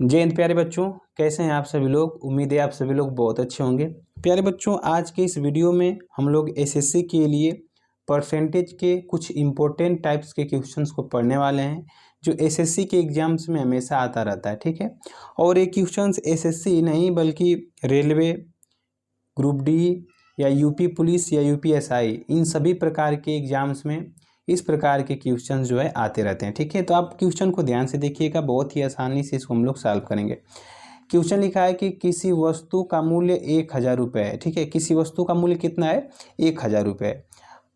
जय हिंद प्यारे बच्चों, कैसे हैं आप सभी लोग। उम्मीद है आप सभी लोग बहुत अच्छे होंगे। प्यारे बच्चों, आज के इस वीडियो में हम लोग एसएससी के लिए परसेंटेज के कुछ इम्पोर्टेंट टाइप्स के क्वेश्चंस को पढ़ने वाले हैं, जो एसएससी के एग्जाम्स में हमेशा आता रहता है। ठीक है, और ये क्वेश्चंस एसएससी नहीं बल्कि रेलवे, ग्रुप डी या यूपी पुलिस या यूपीएसआई, इन सभी प्रकार के एग्जाम्स में इस प्रकार के क्वेश्चन जो है आते रहते हैं। ठीक है, तो आप क्वेश्चन को ध्यान से देखिएगा, बहुत ही आसानी से इसको हम लोग सॉल्व करेंगे। क्वेश्चन लिखा है कि किसी वस्तु का मूल्य 1000 रुपये है। ठीक है, किसी वस्तु का मूल्य कितना है, 1000 रुपये।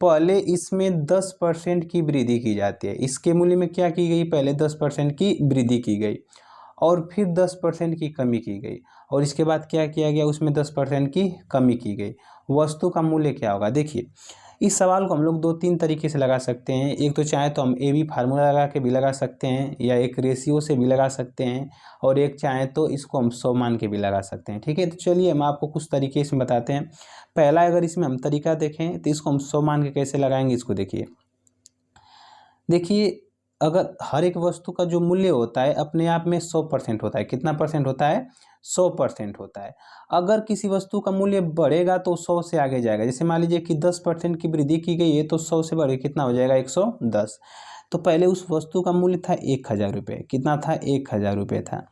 पहले इसमें 10% की वृद्धि की जाती है। इसके मूल्य में क्या की गई, पहले 10% की वृद्धि की गई और फिर 10% की कमी की गई, और इसके बाद क्या किया गया, उसमें 10% की कमी की गई। वस्तु का मूल्य क्या होगा। देखिए, इस सवाल को हम लोग 2-3 तरीके से लगा सकते हैं। एक तो चाहे तो हम ए बी फार्मूला लगा के भी लगा सकते हैं, या एक रेशियो से भी लगा सकते हैं, और एक चाहे तो इसको हम 100 मान के भी लगा सकते हैं। ठीक है, तो चलिए हम आपको कुछ तरीके इसमें बताते हैं। पहला, अगर इसमें हम तरीका देखें तो इसको हम 100 मान के कैसे लगाएंगे, इसको देखिए। अगर हर एक वस्तु का जो मूल्य होता है अपने आप में 100% होता है। कितना परसेंट होता है, 100% होता है। अगर किसी वस्तु का मूल्य बढ़ेगा तो 100 से आगे जाएगा। जैसे मान लीजिए कि 10% की वृद्धि की गई है, तो 100 से बढ़ के कितना हो जाएगा, 110। तो पहले उस वस्तु का मूल्य था 1000 रुपये। कितना था, 1000 रुपये था।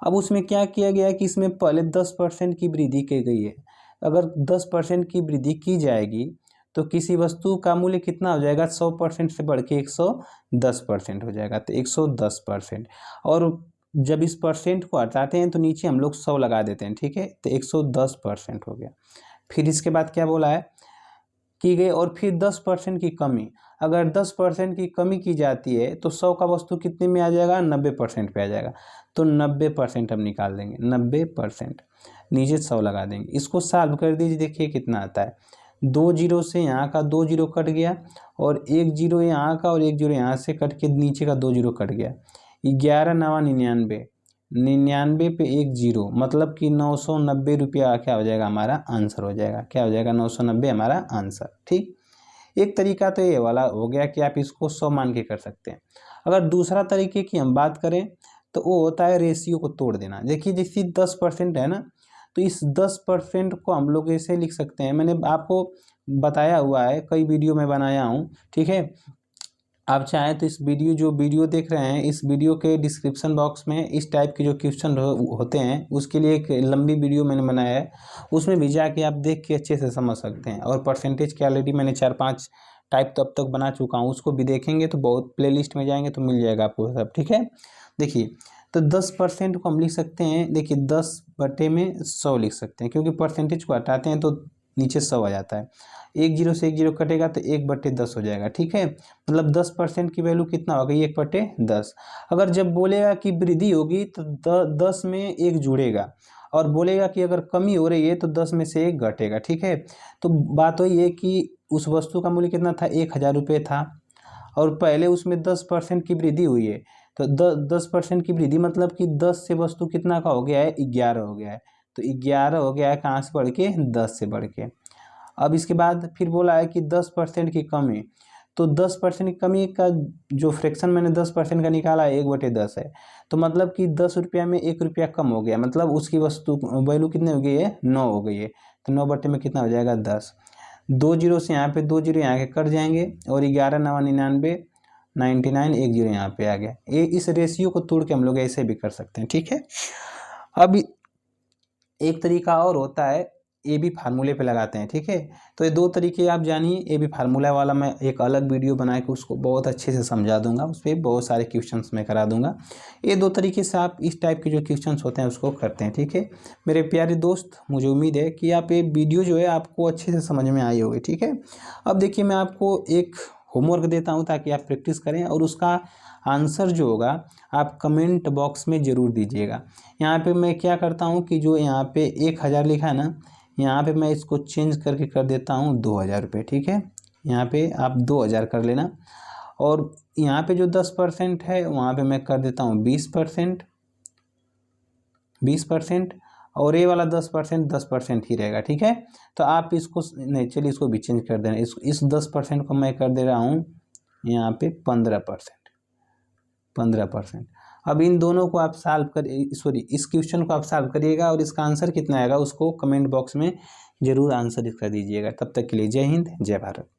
अब उसमें क्या किया गया कि इसमें पहले 10% की वृद्धि की गई है। अगर 10% की वृद्धि की जाएगी तो किसी वस्तु का मूल्य कितना हो जाएगा, 100% से बढ़ के 110% हो जाएगा। तो 110%, और जब इस परसेंट को हटाते हैं तो नीचे हम लोग 100 लगा देते हैं। ठीक है, तो 110% हो गया। फिर इसके बाद क्या बोला है, की गई, और फिर 10% की कमी। अगर 10% की कमी की जाती है तो 100 का वस्तु कितने में आ जाएगा, 90% पे आ जाएगा। तो 90% हम निकाल देंगे, 90%, नीचे 100 लगा देंगे। इसको सॉल्व कर दीजिए, देखिए कितना आता है। 2 जीरो से यहाँ का 2 जीरो कट गया, और 1 जीरो यहाँ का, और 1 जीरो यहाँ से कट के नीचे का 2 जीरो कट गया। 11 नवा 99, 99 पे 1 जीरो, मतलब कि 990 रुपया क्या हो जाएगा, हमारा आंसर हो जाएगा। क्या हो जाएगा, 990 हमारा आंसर। ठीक, एक तरीका तो ये वाला हो गया कि आप इसको 100 मान के कर सकते हैं। अगर दूसरा तरीके की हम बात करें तो वो होता है रेशियो को तोड़ देना। देखिए, जैसे 10% है ना, तो इस 10% को हम लोग ऐसे लिख सकते हैं। मैंने आपको बताया हुआ है, कई वीडियो में बनाया हूँ। ठीक है, आप चाहें तो इस वीडियो देख रहे हैं, इस वीडियो के डिस्क्रिप्शन बॉक्स में इस टाइप के जो क्वेश्चन होते हैं उसके लिए एक लंबी वीडियो मैंने बनाया है, उसमें भी जाके आप देख के अच्छे से समझ सकते हैं। और परसेंटेज की ऑलरेडी मैंने 4-5 टाइप तब तक बना चुका हूँ, उसको भी देखेंगे तो बहुत प्लेलिस्ट में जाएंगे तो मिल जाएगा आपको सब। ठीक है, देखिए, तो 10% को हम लिख सकते हैं। देखिए, 10/100 लिख सकते हैं, क्योंकि परसेंटेज को हटाते हैं तो नीचे 100 आ जाता है। 1 जीरो से 1 जीरो कटेगा तो 1/10 हो जाएगा। ठीक है, मतलब 10% की वैल्यू कितना होगा, 1/10। अगर जब बोलेगा कि वृद्धि होगी तो 10 में 1 जुड़ेगा, और बोलेगा कि अगर कमी हो रही है तो 10 में से 1 घटेगा। ठीक है, तो बात वही है कि उस वस्तु का मूल्य कितना था, 1000 रुपये था, और पहले उसमें 10% की वृद्धि हुई है। तो 10% की वृद्धि मतलब कि 10 से वस्तु कितना का हो गया है, 11 हो गया है। तो 11 हो गया है, कहाँ से बढ़ के, 10 से बढ़ के। अब इसके बाद फिर बोला है कि 10% की कमी, तो 10% की कमी का जो फ्रैक्शन मैंने 10% का निकाला है, 1/10 है। तो मतलब कि 10 रुपया में 1 रुपया कम हो गया, मतलब उसकी वस्तु वैल्यू कितनी हो गई है, 9 हो गई है। तो 9 बटे में कितना हो जाएगा, 10। 2 जीरो से यहाँ पे 2 जीरो यहाँ के कट जाएंगे, और 11 नवा 99, 99, 1 जीरो यहाँ पे आ गया। ये इस रेशियो को तोड़ के हम लोग ऐसे भी कर सकते हैं। ठीक है, अब एक तरीका और होता है, ए बी फार्मूले पे लगाते हैं। ठीक है, तो ये 2 तरीके आप जानिए। ए बी फार्मूला वाला मैं एक अलग वीडियो बना के उसको बहुत अच्छे से समझा दूंगा, उस पर बहुत सारे क्वेश्चंस मैं करा दूंगा। ये 2 तरीके से आप इस टाइप के जो क्वेश्चंस होते हैं उसको करते हैं। ठीक है, मेरे प्यारे दोस्त, मुझे उम्मीद है कि आप ये वीडियो जो है आपको अच्छे से समझ में आई होगी। ठीक है, अब देखिए, मैं आपको एक होमवर्क देता हूँ ताकि आप प्रैक्टिस करें, और उसका आंसर जो होगा आप कमेंट बॉक्स में ज़रूर दीजिएगा। यहाँ पे मैं क्या करता हूँ कि जो यहाँ पे 1000 लिखा है ना, यहाँ पे मैं इसको चेंज करके कर देता हूँ 2000 रुपये। ठीक है, यहाँ पे आप 2000 कर लेना, और यहाँ पे जो 10% है वहाँ पे मैं कर देता हूँ 20%, 20%, और ये वाला 10% ही रहेगा। ठीक है, तो आप इसको नहीं, चलिए इसको भी चेंज कर देना। इस 10% को मैं कर दे रहा हूँ यहाँ पे 15%, 15%। अब इन दोनों को आप सॉल्व कर इस क्वेश्चन को आप सॉल्व करिएगा और इसका आंसर कितना आएगा उसको कमेंट बॉक्स में जरूर आंसर इसका दीजिएगा। तब तक के लिए जय हिंद, जय भारत।